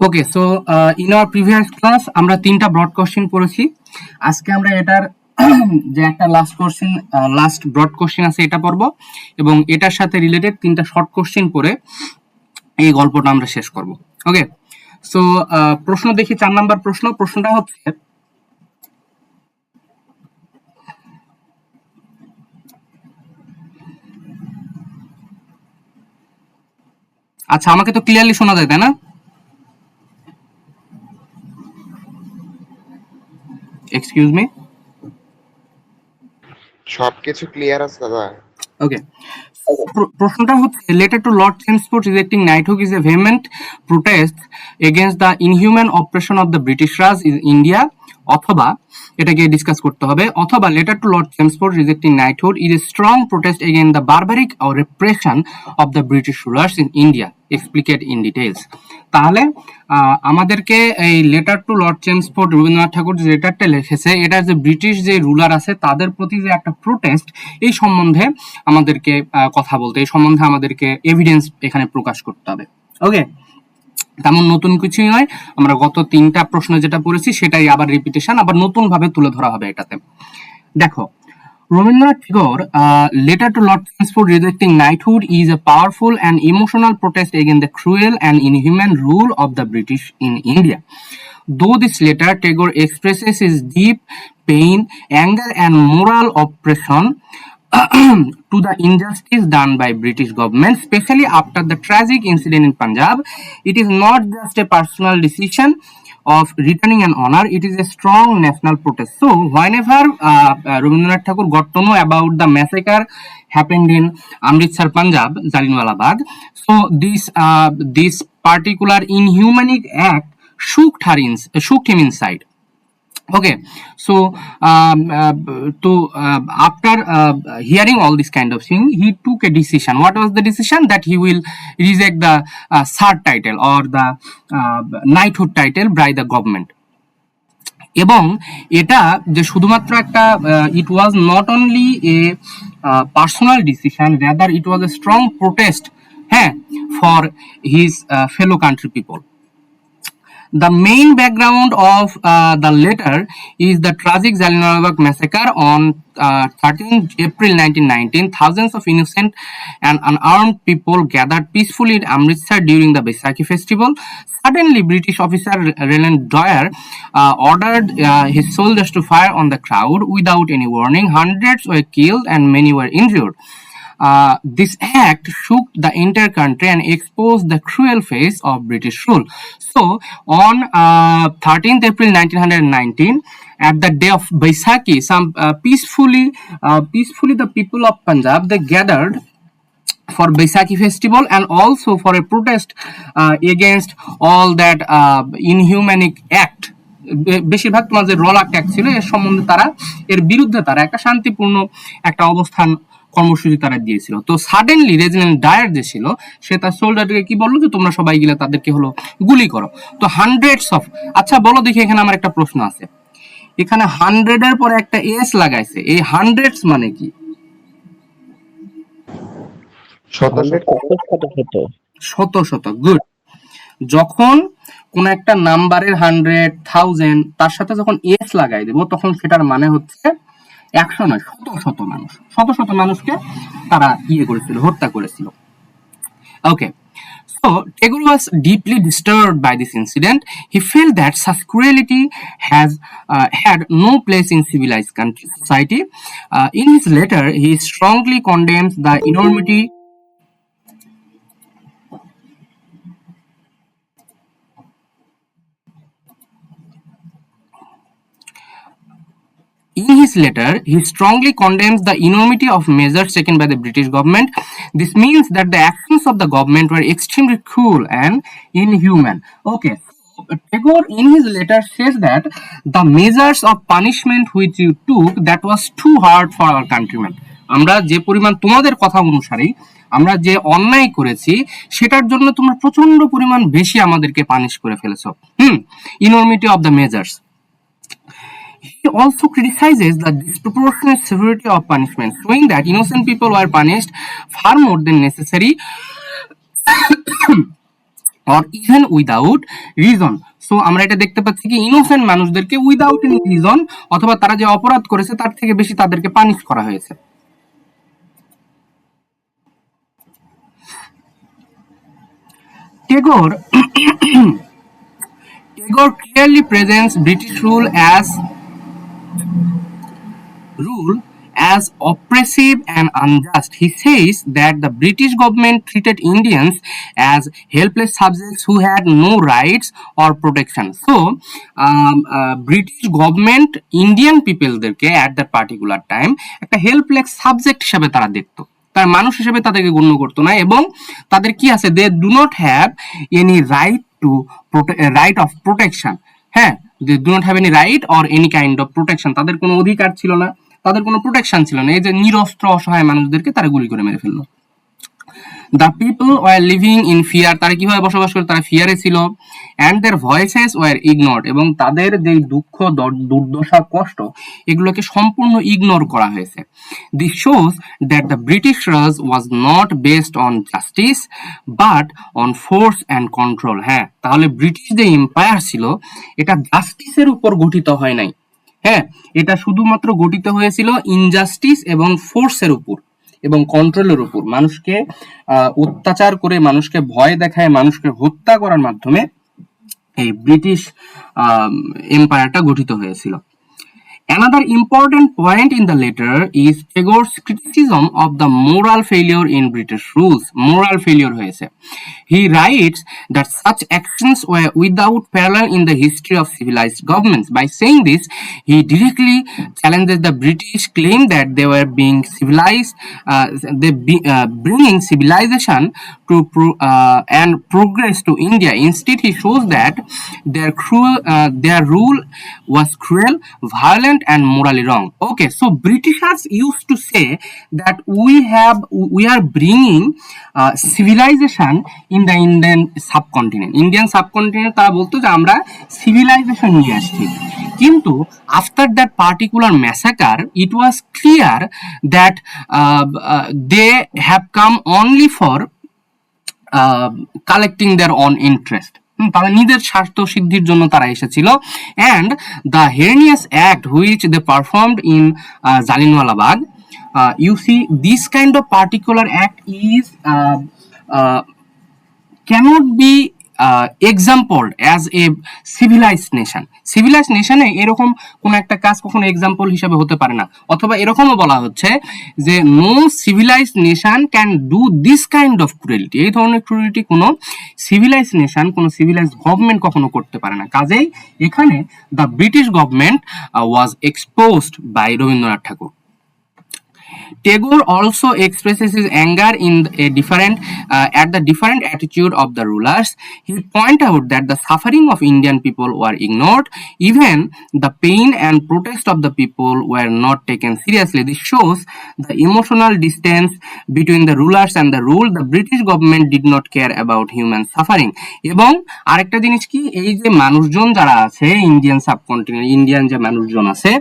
Okay, so in our previous class আমরা তিনটা broad question পড়েছি। আজকে আমরা এটার যে একটা লাস্ট ব্রড কোশ্চেন আছে এটা পড়ব, এবং এটার সাথে রিলেটেড তিনটা শর্ট কোশ্চেন পড়ে এই গল্পটা আমরা শেষ করব। ওকে, সো প্রশ্ন দেখি, 4 নাম্বার প্রশ্নটা হচ্ছে, আচ্ছা আমাকে তো ক্লিয়ারলি শোনা যায়, তাই না? Excuse me. সবকিছু ক্লিয়ার আছে দাদা? ওকে, প্রশ্নটা হচ্ছে, letter to Lord Chelmsford rejecting knighthood is a vehement protest against the inhuman operation of the British Raj in India, অথবা এটাকে ডিসকাস করতে হবে, অথবা letter to Lord Chelmsford rejecting knighthood is a strong protest against the barbaric or repression of the British rulers in India, explicate in details. তাহলে আমাদেরকে এই letter to Lord Chelmsford, Rabindranath Thakur যে লেটারটা লিখেছে, এটা যে ব্রিটিশ যে রুলার আছে তাদের প্রতি যে একটা প্রোটেস্ট, এই সম্বন্ধে আমাদেরকে কথা বলতে, এই সম্বন্ধে আমাদেরকে এভিডেন্স এখানে প্রকাশ করতে হবে। ওকে, তেমন নতুন কিছুই নয়, আমরা গত তিনটা প্রশ্ন যেটা পড়েছি সেটাই আবার রিপিটেশন, আবার নতুন ভাবে তুলে ধরা হবে এটাতে। দেখো, Rabindranath Tagore, letter to Lord Chelmsford rejecting knighthood is a powerful and emotional protest against the cruel and inhuman rule of the British in India. Though this letter, Tagore expresses his deep pain, anger, and moral oppression to the injustice done by British government, especially after the tragic incident in Punjab. It is not just a personal decision of returning an honor, it is a strong national protest. So whenever Rabindranath Tagore got to know about the massacre happened in Amritsar, Punjab, Jallianwala Bagh, so this particular inhumane act shook him inside. Okay, so after hearing all this kind of thing, he took a decision. What was the decision? That he will reject the third title or the knighthood title by the government. এবং এটা যে শুধুমাত্র একটা, it was not only a personal decision, rather it was a strong protest, হ্যাঁ, for his fellow country people. The main background of the letter is the tragic Jallianwala Bagh massacre on 13 April 1919. Thousands of innocent and unarmed people gathered peacefully in Amritsar during the Baisakhi festival. Suddenly, British officer Roland Dwyer ordered his soldiers to fire on the crowd without any warning. Hundreds were killed and many were injured. This act shook the entire country and exposed the cruel face of British rule. So, on 13th April 1919, at the day of Baisakhi, some peacefully the people of Punjab, they gathered for Baisakhi festival and also for a protest against all that inhumane act. বেশিরভাগ তোমার যে রলাক tax ছিল এর সম্বন্ধে তারা, এর বিরুদ্ধে তারা একটা শান্তিপূর্ণ একটা অবস্থান কর্মসূচি তারা দিয়েছিল। তো সাডেনলি রেজিডেন্ট ডায়ার যে ছিল, সে তার সোল্ডারকে কি বললো যে তোমরা সবাই গিয়ে তাদেরকে হলো গুলি করো। তো হান্ড্রেডস অফ, আচ্ছা বলো দেখি, এখানে আমার একটা প্রশ্ন আছে, এখানে 100 এর পরে একটা এস লাগাইছে, এই হান্ড্রেডস মানে কি? শত শত। গুড। যখন কোন একটা নাম্বারের 100, 1000 তার সাথে যখন এস লাগাই দেব, তখন সেটার মানে হচ্ছে 100 নয়, শত শত মানুষ, শত শত মানুষকে তারা করেছিল, হত্যা করেছিল। ওকে, so Tagore was deeply disturbed by this incident. He felt that such cruelty had no place in civilized society. In his letter, he strongly condemns the enormity In his letter, he strongly condemns the enormity of measures taken by the British government. This means that the actions of the government were extremely cruel and inhuman. Okay, Tagore in his letter says that the measures of punishment which you took, that was too hard for our countrymen. আমরা যে পরিমাণ তোমাদের কথা অনুসারেই আমরা যে অন্যায় করেছি সেটার জন্য তোমরা প্রচন্ড পরিমাণ বেশি আমাদেরকে পানিশ করে ফেলেছো। enormity of the measures. He also criticizes the disproportionate severity of punishment, showing that innocent people were punished far more than necessary or even without reason. So আমরা এটা দেখতে পাচ্ছি কি ইনোসেন্ট মানুষদেরকে উইদাউট এনি রিজন অথবা তারা যে অপরাধ করেছে তার থেকে বেশি তাদেরকে পানিশ করা হয়েছে। Tagore Tagore clearly presents British rule as oppressive and unjust. He says that the British government treated Indians as helpless subjects who had no rights or protection. So, British government Indian peopleদেরকে at that particular time একটা helpless subject হিসেবে তারা দেখতো, তার মানুষ হিসেবে তাদেরকে গণ্য করতো না, এবং তাদের কি আছে, they do not have any right to right of protection. হ্যাঁ, they do not have any right or any kind of protection, তাদের কোনো অধিকার ছিল না, তাদের কোনো প্রোটেকশন ছিল না। এই যে নিরস্ত্র অসহায় মানুষদেরকে তারা গুলি করে মেরে ফেললো। The people were living in fear, তারা কিভাবে বসবাস করে, তারা ফিয়ারে ছিল। And their voices were ignored, এবং তাদের যে দুঃখ দুর্দশা কষ্ট এগুলোকে সম্পূর্ণ ইগনোর করা হয়েছে। This shows that the British Raj was not based on justice but on force and control. হ্যাঁ, তাহলে ব্রিটিশ যে এম্পায়ার ছিল এটা জাস্টিসের উপর গঠিত হয় নাই। হ্যাঁ, এটা শুধুমাত্র গঠিত হয়েছিল ইনজাস্টিস এবং ফোর্সের উপর এবং কন্ট্রোলের উপর। মানুষকে অত্যাচার করে, মানুষকে ভয় দেখায়, মানুষকে হত্যা করার মাধ্যমে এই ব্রিটিশ এম্পায়ারটা গঠিত হয়েছিল। Another important point in the letter is Tagore's criticism of the moral failure in British rules. Moral failure হয়েছে। He writes that such actions were without parallel in the history of civilized governments. By saying this, he directly challenges the British claim that they were being civilized, bringing civilization to and progress to India. Instead, he shows that their rule was cruel, violent, and morally wrong. Okay, so Britishers used to say that we are bringing civilization in the Indian subcontinent. Indian subcontinent তারা বলতো যে আমরা civilization নিয়ে আসছি, কিন্তু after that particular massacre it was clear that they have come only for collecting their own interest. তারা নিজের স্বার্থ সিদ্ধির জন্য তারা এসেছিল। And the heinous act which they performed in Jallianwala Bagh, you see this kind of particular act is cannot be exampled as a civilized nation. civilized নেশনে এরকম কোন একটা কাজ কখনো এক্সাম্পল হিসেবে হতে পারে না, অথবা এরকমও বলা হচ্ছে যে no civilized nation can do this kind of cruelty. এই ধরনের ক্রুয়েলিটি কোনো civilized নেশন, কোনো civilized গভর্নমেন্ট কখনো করতে পারে না। কাজেই এখানে the British government was exposed by Rabindranath Thakur. Tagore also expresses his anger at the different attitude of the rulers. He points out that the suffering of Indian people were ignored, even the pain and protest of the people were not taken seriously. This shows the emotional distance between the rulers and the rule. The British government did not care about human suffering. এবং আরেকটা জিনিস কি, এই যে মানুষজন যারা আছে Indian subcontinent, Indian যে মানুষজন আছে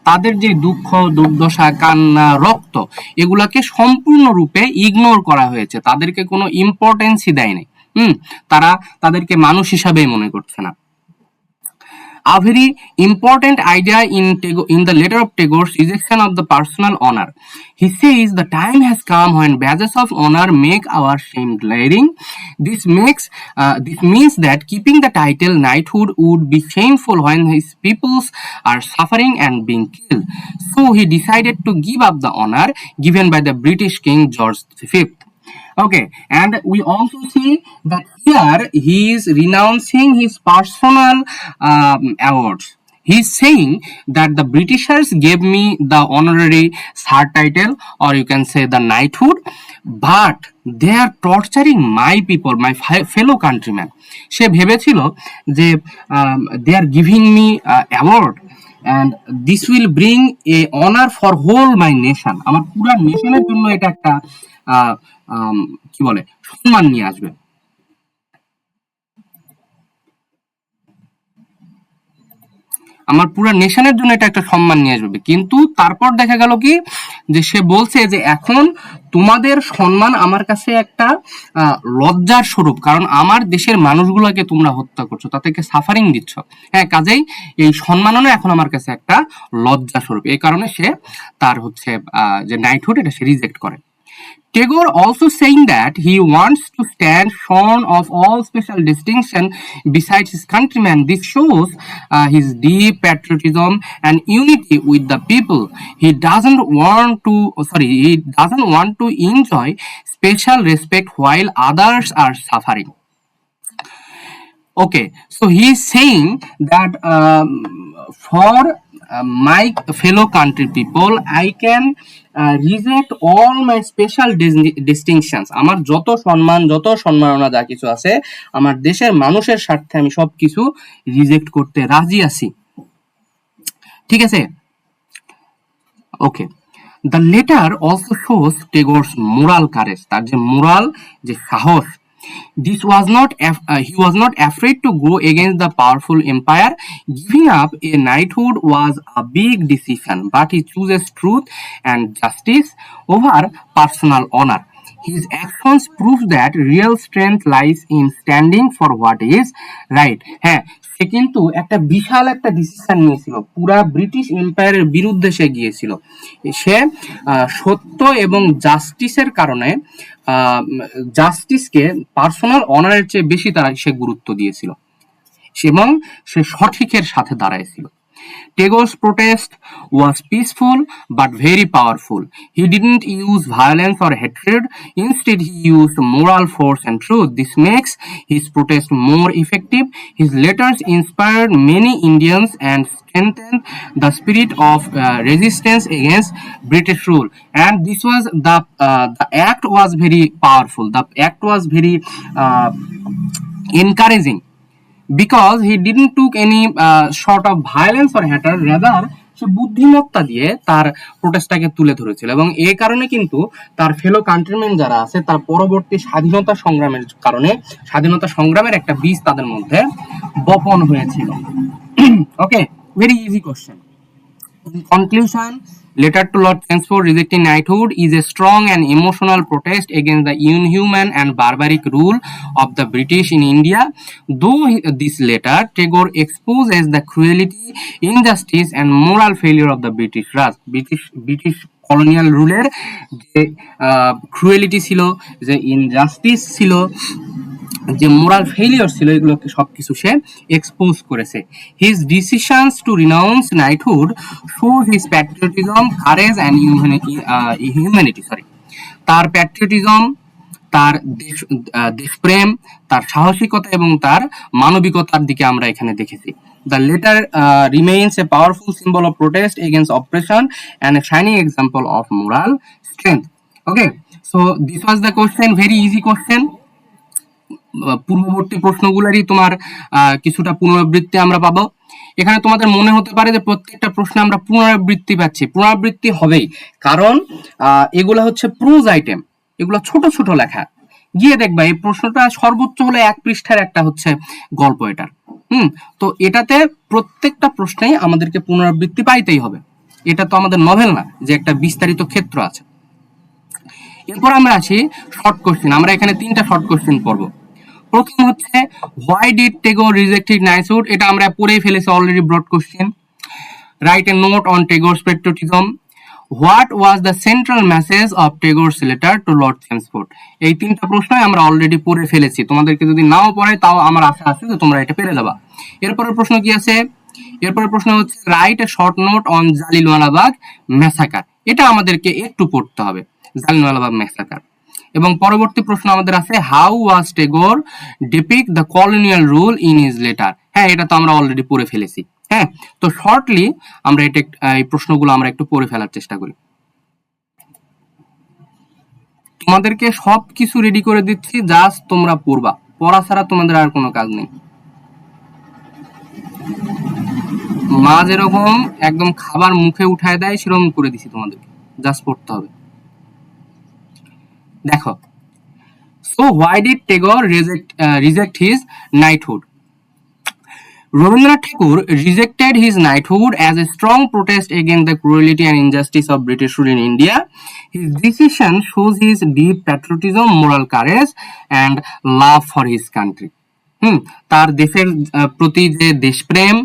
তাদের যে দুঃখ দুর্দশা কান্না রক্ত এগুলাকে সম্পূর্ণরূপে ইগনোর করা হয়েছে, তাদেরকে কোনো ইম্পর্টেন্সই দেয় নাই। তারা তাদেরকে মানুষ হিসাবেই মনে করছে না। A very important idea in the letter of Tagore's rejection of the personal honor. He says the time has come when badges of honor make our shame glaring. This means that keeping the title knighthood would be shameful when his peoples are suffering and being killed. So he decided to give up the honor given by the British King George V. Okay, and we also see that here he is renouncing his personal awards. He is saying that the Britishers gave me the honorary sir title, or you can say the knighthood, but they are torturing my people, my fellow countrymen. সে ভেবেছিল যে they are giving me award and this will bring a honor for whole my nation. আমার পুরো নেশনের জন্য এটা একটা কি বলে সম্মান নিয়ে আসবে। আমার পুরো নেশনের জন্য এটা একটা সম্মান নিয়ে আসবে। কিন্তু তারপর দেখা গেল কি যে সে বলছে যে এখন তোমাদের সম্মান আমার কাছে একটা লজ্জার স্বরূপ, কারণ আমার দেশের মানুষগুলোকে তোমরা হত্যা করছো, তাদেরকে সাফারিং দিচ্ছ। হ্যাঁ, কাজেই এই সম্মাননা এখন আমার কাছে একটা লজ্জা স্বরূপ। এই কারণে সে তার হচ্ছে যে নাইটহুড এটা সে রিজেক্ট করে। Tagore also saying that he wants to stand shorn of all special distinction besides his countrymen. This shows his deep patriotism and unity with the people. He doesn't want to enjoy special respect while others are suffering. Okay, so he is saying that for my fellow country people, I can reject all my special distinctions. আমার যত সম্মান, যত সম্মাননা যা কিছু আছে, আমার দেশের মানুষের স্বার্থে আমি সব কিছু রিজেক্ট করতে রাজি আছি। ঠিক আছে? ওকে। The letter also shows Tagore's moral courage, তার যে মোরাল, যে সাহস। He was not afraid to go against the powerful empire. Giving up a knighthood was a big decision, but he chooses truth and justice over personal honor. His actions prove that real strength lies in standing for what is right. হ্যাঁ, সে কিন্তু একটা বিশাল একটা decision নিয়েছিল, পুরা British এম্পায়ারের বিরুদ্ধে সে গিয়েছিল। সে সত্য এবং জাস্টিসের কারণে জাস্টিসকে পার্সোনাল অনারের চেয়ে বেশি সে গুরুত্ব দিয়েছিল এবং সে সঠিকের সাথে দাঁড়াইছিল। Tagore's protest was peaceful but very powerful. He didn't use violence or hatred. Instead, he used moral force and truth. This makes his protest more effective. His letters inspired many Indians and strengthened the spirit of resistance against British rule. And this was the act was very powerful. The act was very encouraging, because he didn't took any sort of violence or hatred, rather সে বুদ্ধিমত্তা দিয়ে তার প্রোটেস্টটাকে তুলে ধরেছিল এবং এই কারণে কিন্তু তার ফেলো কান্ট্রিম্যান যারা আছে তার পরবর্তী স্বাধীনতা সংগ্রামের কারণে স্বাধীনতা সংগ্রামের একটা বীজ তাদের মধ্যে বপন হয়েছিল। Okay, very easy question. In conclusion, letter to Lord Chelmsford rejecting knighthood is a strong and emotional protest against the inhuman and barbaric rule of the British in India. Though this letter, Tagore exposes the cruelty, injustice, and moral failure of the British Raj. British colonial ruler যে cruelty ছিল, যে injustice ছিল, যে moral failure ছিল, এগুলোকে সবকিছু সে expose করেছে। His decisions to renounce knighthood shows his patriotism, courage and humanity. তার প্যাট্রিয়টিজম, তার দেশপ্রেম, তার সাহসিকতা এবং তার মানবিকতার দিকে আমরা এখানে দেখেছি। The letter remains a powerful symbol of protest against oppression and a shining example of moral strength. Okay, so this was the question, very easy question. পূর্ববর্তী প্রশ্নগুলোরই তোমার কিছুটা পুনরাবৃত্তি আমরা পাবো। এখানে তোমাদের মনে হতে পারে যে প্রত্যেকটা প্রশ্নে আমরা পুনরাবৃত্তি পাচ্ছি, পুনরাবৃত্তি হবেই, কারণ এগুলো হচ্ছে প্রোজ আইটেম, এগুলো ছোট ছোট লেখা। গিয়ে দেখবা এই প্রশ্নটা সর্বোচ্চ হলে 1 পৃষ্ঠার একটা হচ্ছে গল্প এটার। তো এটাতে প্রত্যেকটা প্রশ্নেই আমাদেরকে পুনরাবৃত্তি পাইতেই হবে। এটা তো আমাদের নভেল না যে একটা বিস্তারিত ক্ষেত্র আছে। এরপর আমরা আসি শর্ট কোশ্চেন। আমরা এখানে 3টা শর্ট কোশ্চেন পড়বো। প্রথম হচ্ছে why did Tagore rejected knighthood, এটা আমরা পড়েই ফেলেছি already, broad question. Write a note on Tagore's patriotism. What was the central message of Tagore's letter to Lord Chelmsford. এই 3টা প্রশ্নই আমরা অলরেডি পড়ে ফেলেছি, তোমাদেরকে যদি নাও পড়ে তাও আমার আশা আছে যে তোমরা এটা পেরে যাবা। এরপরের প্রশ্ন কি আছে? এরপরের প্রশ্ন হচ্ছে write a short note on Jallianwala Bagh massacre. এটা আমাদেরকে একটু পড়তে হবে, জালিয়ানওয়ালাবাগ ম্যাসাকার। এবং পরবর্তী প্রশ্ন আমাদের আছে how was Tagore depict the colonial rule in his letter. হ্যাঁ, এটা তো আমরা অলরেডি পড়ে ফেলেছি। হ্যাঁ, তো শর্টলি আমরা এটা এই প্রশ্নগুলো আমরা একটু পড়ে ফেলার চেষ্টা করি। তোমাদেরকে সব কিছু রেডি করে দিচ্ছি, জাস্ট তোমরা পড়বা, পড়া ছাড়া তোমাদের আর কোনো কাজ নেই। মা যেরকম একদম খাবার মুখে উঠায় দেয় সেরকম করে দিছি তোমাদেরকে, জাস্ট পড়তে হবে। দেখো, so why did Tagore reject his knighthood? Rabindranath Tagore rejected his knighthood as a strong protest against the cruelty and injustice of British rule in India. His decision shows his deep patriotism, moral courage, and love for his country. তার দেশের প্রতি যে দেশপ্রেম,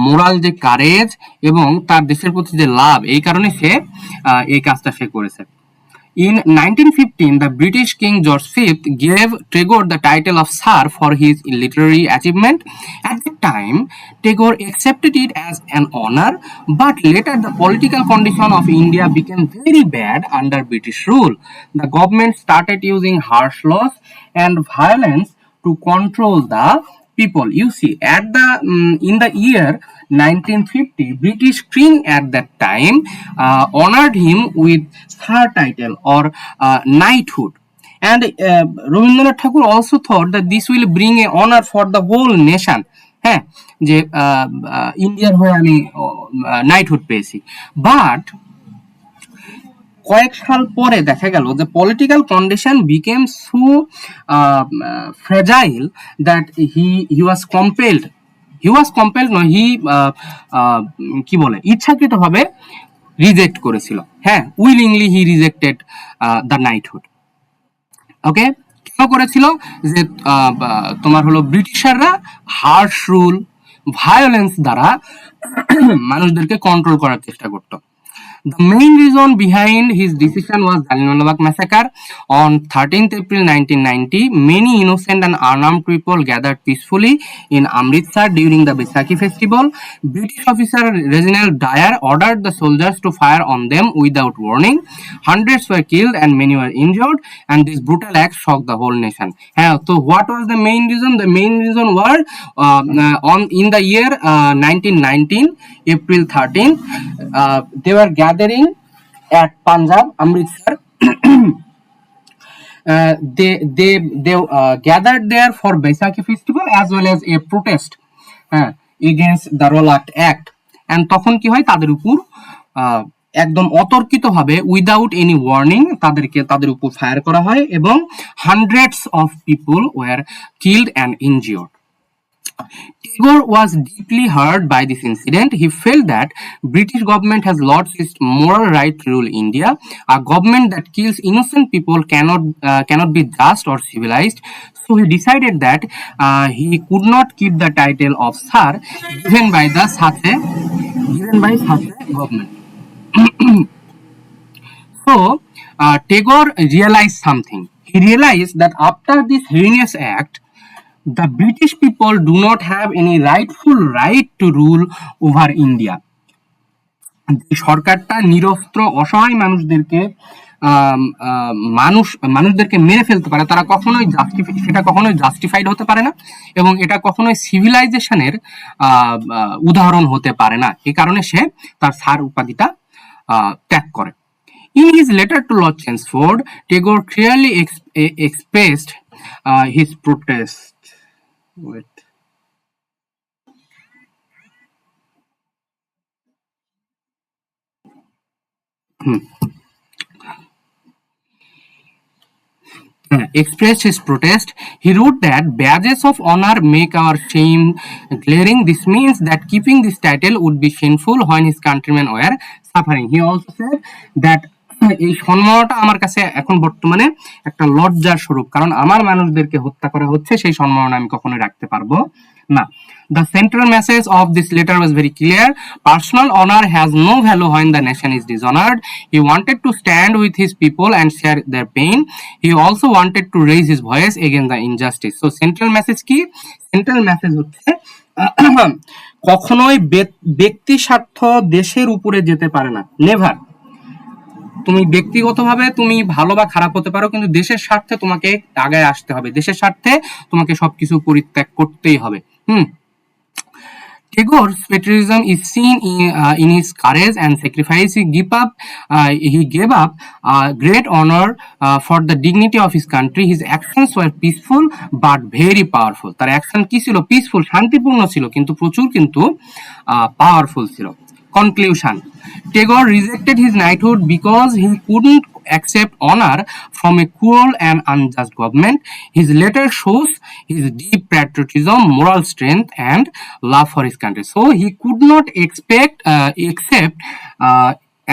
moral যে courage এবং তার দেশের প্রতি যে লাভ, এই কারণে সে এই কাজটা সে করেছে। In 1915, the British King George V gave Tagore the title of Sir for his literary achievement. At the time, Tagore accepted it as an honor, but later the political condition of India became very bad under British rule. The government started using harsh laws and violence to control the people. You see, at the in the year 1950, British King at that time honored him with Sir title or knighthood, and Rabindranath Tagore also thought that this will bring a honor for the whole nation. হ্যাঁ, যে ইন্ডিয়ার হয়ে আমি knighthood পেয়েছি। But কয়েক সাল পরে দেখা গেল যে political condition became so fragile that he was compelled নয়, কি বলে, ইচ্ছাকৃতভাবে রিজেক্ট করেছিল। হ্যাঁ, willingly he rejected the knighthood. Okay, কেন করেছিল? যে তোমার হলো ব্রিটিশাররা হার্শ রুল, ভায়োলেন্স দ্বারা মানুষদেরকে কন্ট্রোল করার চেষ্টা করতো। The main reason behind his decision was Jallianwala Bagh massacre. On 13th April 1990, many innocent and unarmed people gathered peacefully in Amritsar during the Baisakhi festival. British officer Reginald Dyer ordered the soldiers to fire on them without warning. Hundreds were killed and many were injured, and this brutal act shocked the whole nation. So what was the main reason? The main reason was in the year 1919, April 13th, they were gathering at Punjab, Amritsar. They gathered there for Baisakhi festival as well as a protest against the Rowlatt Act. And তখন কি হয়, তাদের উপর একদম অতর্কিতভাবে without any warning তাদের উপর fire করা হয় এবং hundreds of people were killed and injured. Tagore was deeply hurt by this incident. He felt that British government has lost its moral right to rule India. A government that kills innocent people cannot be just or civilized. So he decided that he could not keep the title of Sir given by Sathe government. So Tagore realized something. He realized that after this heinous act, the British people do not have any rightful right to rule over India. সরকারটা নিরস্ত্র অসহায় মানুষদেরকে মেরে ফেলতে পারে, তারা কখনোই সেটা কখনোই জাস্টিফাইড হতে পারে না এবং এটা কখনোই সিভিলাইজেশনের উদাহরণ হতে পারে না। এই কারণে সে তার স্যার উপাধিটা ত্যাগ করে। In his letter to Lord Chelmsford, Tagore clearly expressed his protest. Wait. Expressed his protest. He wrote that badges of honor make our shame glaring. This means that keeping this title would be shameful when his countrymen were suffering. He also said that এই সম্মানটা আমার কাছে এখন বর্তমানে একটা লজ্জার স্বরূপ, কারণ আমার মানুষদেরকে হত্যা করা হচ্ছে, সেই সম্মান আমি কখনোই রাখতে পারবো না। The central message of this letter was very clear. Personal honor has no value when the nation is dishonored. He wanted to stand with his people and share their pain. He also wanted to raise his voice against the injustice. So central message কি? Central message হচ্ছে কখনোই ব্যক্তি স্বার্থ দেশের উপরে যেতে পারে না, নেভার। তুমি ব্যক্তিগতভাবে তুমি ভালো বা খারাপ হতে পারো, কিন্তু দেশের স্বার্থে তোমাকে আগায় আসতে হবে, দেশের স্বার্থে তোমাকে সবকিছু পরিত্যাগ করতেই হবে। Tagore's patriotism is seen in his courage and sacrifice. He gave up great honor for the dignity of his country. His actions were peaceful but very powerful. তার অ্যাকশন কি ছিল? পিসফুল, শান্তিপূর্ণ ছিল, কিন্তু প্রচুর কিন্তু পাওয়ারফুল ছিল। Conclusion: Tagore rejected his knighthood because he couldn't accept honor from a cruel and unjust government. His letter shows his deep patriotism, moral strength, and love for his country. So he could not accept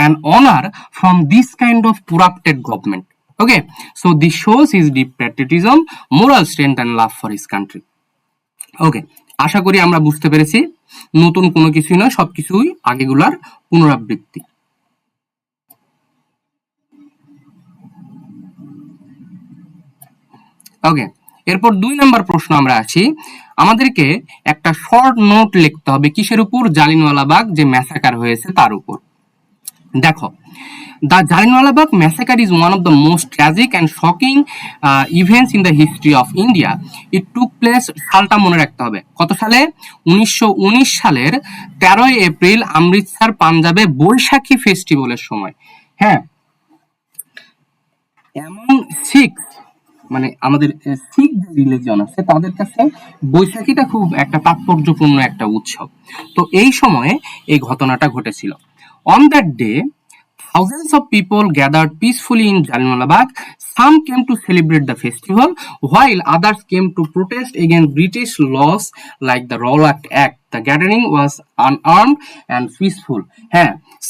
an honor from this kind of corrupted government. Okay, so this shows his deep patriotism, moral strength, and love for his country. ওকে, আশা করি আমরা বুঝতে পেরেছি নতুন কোনো কিছুই নয়, সবকিছুই আগেগুলার পুনরাবৃত্তি। ওকে, এরপর 2 নম্বর প্রশ্ন আমরা আসি। আমাদেরকে একটা শর্ট নোট লিখতে হবে কিসের উপর? জালিয়ানওয়ালাবাগ যে ম্যাসাকার হয়েছে তার উপর। দেখো, The Jallianwala Bagh massacre is one of the most tragic and shocking events in the history of India. It took place, সালটা মনে রাখতে হবে, কত সালে? 1919 সালের 13 এপ্রিল অমৃতসর পাঞ্জাবে বৈশাখী ফেস্টিভ্যালের সময়। হ্যাঁ, এমন শিখ মানে আমাদের শিখ যে রিলিজিয়ন আছে তাদের কাছে বৈশাখীটা খুব একটা তাৎপর্যপূর্ণ একটা উৎসব। তো এই সময়ে এই ঘটনাটা ঘটেছিল। On that day, thousands of people gathered peacefully in Jallianwala Bagh. Some came to celebrate the festival, while others came to protest against British laws like the Rowlatt Act. The gathering was unarmed and peaceful.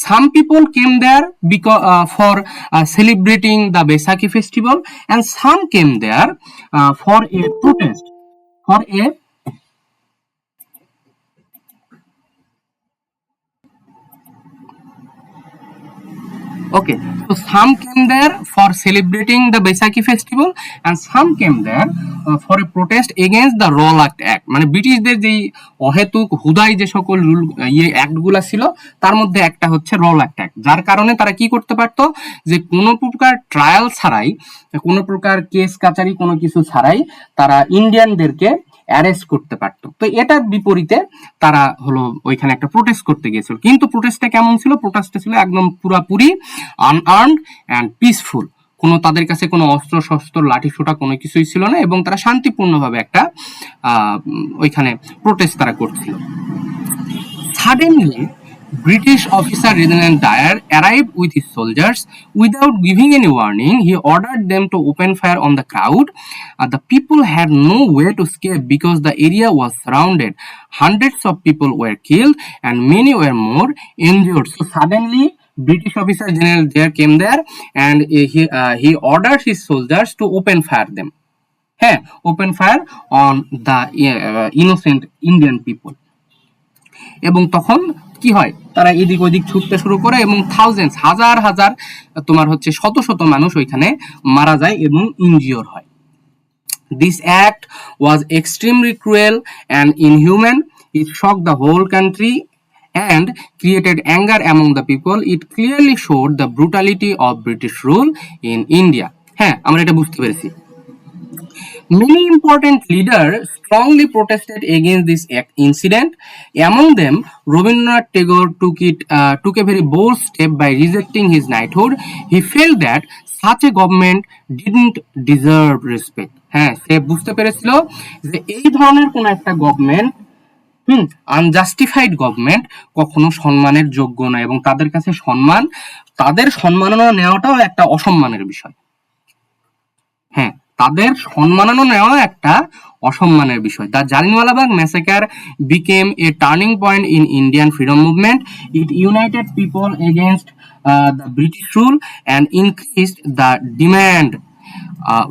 Some people came there because for celebrating the Baisakhi festival, and some came there for a protest, for a Okay, so some came there for celebrating the Baisakhi festival, and some came there for a protest against the Rowlatt Act. মানে ব্রিটিশদের যেই অহেতুক হুদাই যে সকল rule অ্যাক্টগুলো ছিল তার মধ্যে একটা হচ্ছে রওলাট অ্যাক্ট, যার কারণে তারা কি করতে পারতো যে কোনো প্রকার ট্রায়াল ছাড়াই, কোনো প্রকার কেস কাচারি কোনো কিছু ছাড়াই তারা ইন্ডিয়ানদেরকে অ্যারেস্ট করতে পারতো। তো এটার বিপরীতে তারা হলো ওইখানে একটা প্রোটেস্ট করতে গিয়েছিল, কিন্তু প্রোটেস্টটা কেমন ছিল? প্রোটেস্টটা ছিল একদম পুরাপুরি আনআর্মড অ্যান্ড পিসফুল, কোনো তাদের কাছে কোনো অস্ত্র শস্ত্র লাঠি সোটা কোনো কিছুই ছিল না, এবং তারা শান্তিপূর্ণভাবে একটা ওইখানে প্রোটেস্ট তারা করছিল। Suddenly British officer Reginald Dyer arrived with his soldiers. Without giving any warning, he ordered them to open fire on the crowd. The people had no way to escape because the area was surrounded. Hundreds of people were killed and many were more injured. So suddenly, British officer General Dyer came there and he ordered his soldiers to open fire them. Open fire on the innocent Indian people. এবং তখন কি হয়, তারা এদিক ওদিক ছুটতে শুরু করে এবং থাউজেন্ডস হাজার হাজার তোমার হচ্ছে শত শত মানুষ ওইখানে মারা যায় এবং ইনজিওর হয়। This act was extremely cruel and inhuman. It shocked the whole country and created anger among the people. It clearly showed the brutality of British rule in India. আমরা এটা বুঝতে পেরেছি। Many important leaders strongly protested against this incident. Among them, Rabindranath Tagore took a very bold step by rejecting his knighthood. He felt that such a government didn't deserve respect. সে বুঝতে পেরেছিল যে এই ধরনের কোন একটা গভর্নমেন্ট আনজাস্টিফাইড গভর্নমেন্ট কখনো সম্মানের যোগ্য নয়, এবং তাদের কাছে তাদের সম্মাননা নেওয়াটাও একটা অসম্মানের বিষয়। তাদের সম্মাননা নেওয়া একটা অসম্মানের বিষয়। The Jallianwala Bagh massacre became a turning point in Indian freedom movement. It united people against the British rule and increased the demand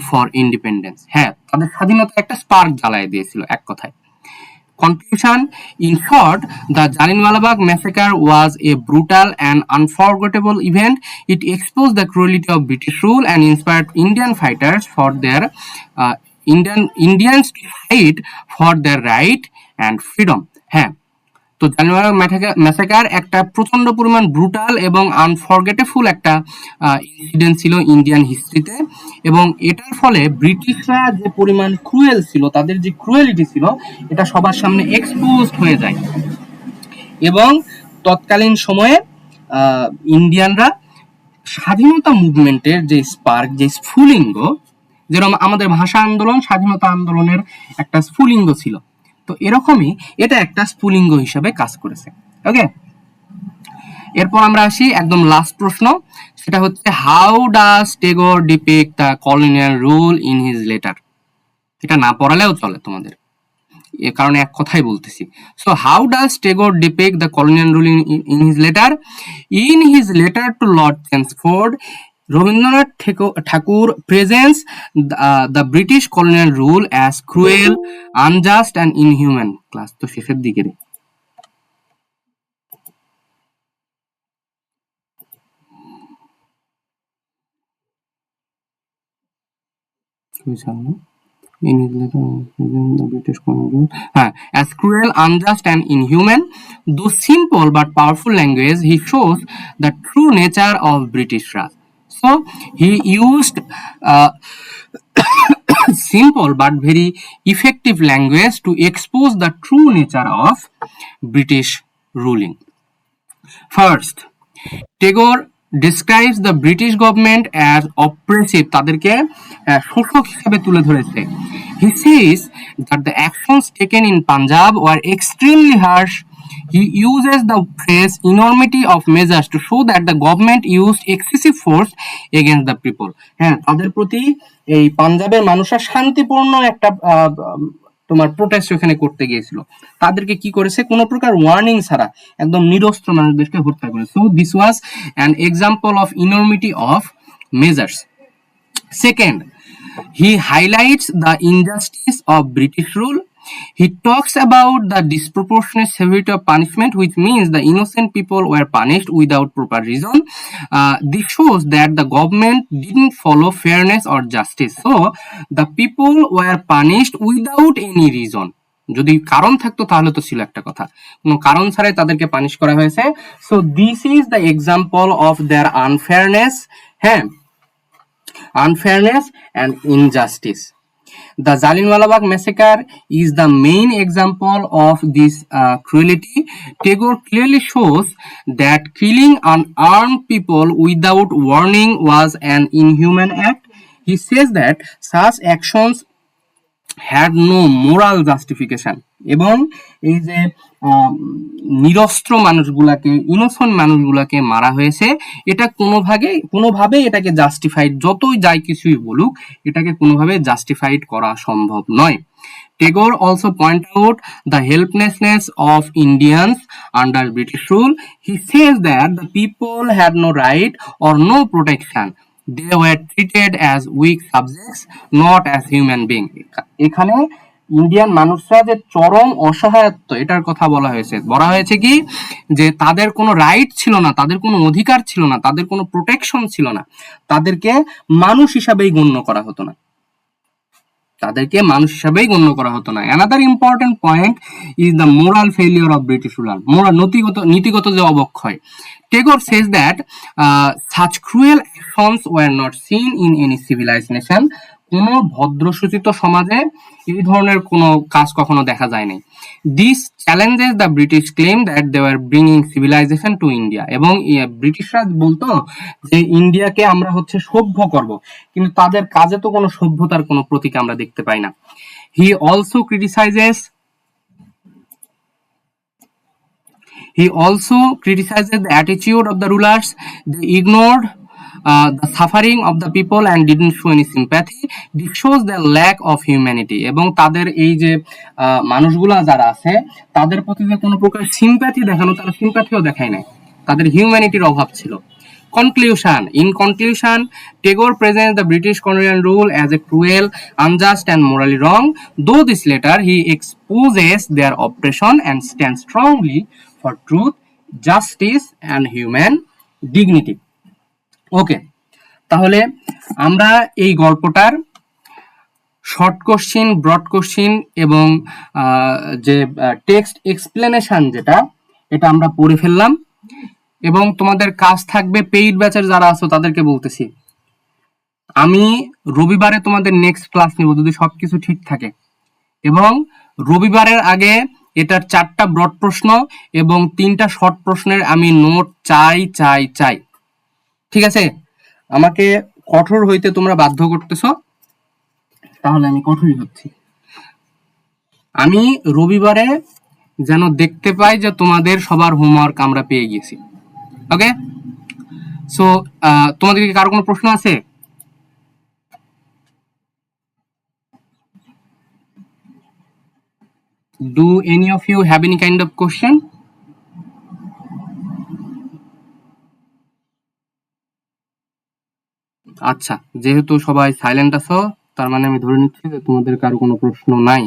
for independence. তাদের স্বাধীনতা একটা স্পার্ক জ্বালায় দিয়েছিল এক কথায়। Conclusion: in short, the Jallianwala Bagh massacre was a brutal and unforgettable event. It exposed the cruelty of British rule and inspired Indian fighters for their Indians to fight for their right and freedom. তো Jallianwala massacre একটা প্রচন্ড পরিমাণ brutal এবং unforgettable একটা incident ছিল Indian হিস্ট্রিতে, এবং এটার ফলে ব্রিটিশরা যে পরিমাণ ক্রুয়েল ছিল, তাদের যে ক্রুয়েলিটি ছিল, এটা সবার সামনে এক্সপোজড হয়ে যায়, এবং তৎকালীন সময়ে ইন্ডিয়ানরা স্বাধীনতা মুভমেন্টের যে স্পার্ক, যে স্ফুলিঙ্গ, যেরকম আমাদের ভাষা আন্দোলন স্বাধীনতা আন্দোলনের একটা স্ফুলিঙ্গ ছিল, তো এরকমই এটা একটা স্ফুলিঙ্গ হিসাবে কাজ করেছে। ওকে, এরপর আমরা আসি একদম লাস্ট প্রশ্ন, সেটা হচ্ছে how does Tagore depict the colonial rule in his letter. এটা না পড়ালেও চলে তোমাদের, এ কারণে এক কথাই বলতেছি। So how does Tagore depict the colonial rule in his letter? In his letter to Lord Chelmsford, Rabindranath Thakur presents the British colonial rule as cruel, unjust and inhuman. Class তো শেষের দিকে রে। In his letter, the British colonial, as cruel, unjust, and inhuman, though simple but powerful language, he shows the true nature of British Raj. So he used simple but very effective language to expose the true nature of British ruling. First, Tagore describes the British government as oppressive, তাদেরকে শোষক হিসেবে তুলে ধরেছে। He says that the actions taken in Punjab were extremely harsh. He uses the phrase enormity of measures to show that the government used excessive force against the people. হ্যাঁ, তাদের প্রতি এই পাঞ্জাবের মানুষরা শান্তিপূর্ণ একটা তোমার প্রোটেস্ট ওখানে করতে গিয়েছিল, তাদেরকে কি করেছে, কোনো প্রকার ওয়ার্নিং ছাড়া একদম নিরস্ত্র মানুষদেরকে হত্যা করেছে। So this was an example of enormity of measures. Second, he highlights the injustice of British rule. He talks about the disproportionate severity of punishment, which means the innocent people were punished without proper reason. This shows that the government didn't follow fairness or justice. So, the people were punished without any reason. যদি কারণ থাকতো তাহলে তো ছিল একটা কথা, কোনো কারণ ছাড়াই তাদেরকে পানিশ করা হয়েছে। So this is the example of their unfairness, হ্যাঁ, unfairness and injustice. The Jallianwala Bagh massacre is the main example of this cruelty. Tagore clearly shows that killing unarmed people without warning was an inhuman act. He says that such actions had no moral justification. এবং এই যে নিরস্ত্র মানুষগুলাকে, innocent মানুষগুলাকে মারা হয়েছে, এটা কোনোভাবে এটাকে justified, যতই যাই কিছুই বলুক, এটাকে কোনোভাবে জাস্টিফাইড করা সম্ভব নয়। Tagore also point out the helplessness of Indians under British rule. He says that the people had no right or no protection. They were treated as weak subjects, not as human beings. এখানে Indian মানুষরা যে চরম অসহায়ত্ব, এটার কথা বলা হয়েছে কি, যে তাদের কোনো রাইট ছিল না, তাদের কোনো অধিকার ছিল না, তাদের কোনো প্রোটেকশন ছিল না, তাদেরকে মানুষ হিসাবেই গণ্য করা হতো না, তাদেরকে মানুষ হিসাবেই গণ্য করা হতো না। Another important point is the moral failure of British ruler, নীতিগত যে অবক্ষয়। Tagore says that such cruel actions were not seen in any civilized nation. কোনো ভদ্রসূচিত সমাজে এই ধরনের কোনো কাজ কখনো দেখা যায় নাই। This challenges the British claim that they were bringing civilization to India. এবং ব্রিটিশরা বলতো যে ইন্ডিয়াকে আমরা হচ্ছে সভ্য করব, কিন্তু তাদের কাজে তো কোনো সভ্যতার কোনো প্রতীক আমরা দেখতে পাই না। He also criticizes the attitude of the rulers. They ignored the suffering of the people and didn't show any sympathy. This shows the lack of humanity. এবং তাদের এই যে মানুষগুলা যারা আছে, তাদের প্রতি যে কোনো প্রকার সিম্প্যাথি দেখানো, তারা সিম্প্যাথিও দেখায় নাই, তাদের হিউম্যানিটির অভাব ছিল। In conclusion, Tagore presents the British colonial rule as a cruel, unjust, and morally wrong. Though this later, he exposes their oppression and stands strongly for truth, justice, and human dignity. ওকে, তাহলে আমরা এই গল্পটার short question, broad question এবং যে text explanation যেটা, এটা আমরা পড়ে ফেললাম। এবং তোমাদের কাজ থাকবে, পেইড ব্যাচের যারা আছো তাদেরকে বলতেছি, আমি রবিবারে তোমাদের নেক্সট ক্লাস নিব যদি সবকিছু ঠিক থাকে, এবং রবিবারের আগে এটার 4টা ব্রড প্রশ্ন এবং 3টা শর্ট প্রশ্নের আমি নোট চাই। ঠিক আছে, আমাকে কঠোর হইতে তোমরা বাধ্য করতেছো, তাহলে আমি কঠোরই হচ্ছি। আমি রবিবারে যেন দেখতে পাই যে তোমাদের সবার হোমওয়ার্ক আমরা পেয়ে গেছি। ওকে, সো তোমাদের কি কারো কোনো প্রশ্ন আছে? Do any of you have any kind of question? আচ্ছা, যেহেতু সবাই সাইলেন্ট আছো, তার মানে আমি ধরে নিচ্ছি যে তোমাদের কারো কোনো প্রশ্ন নাই।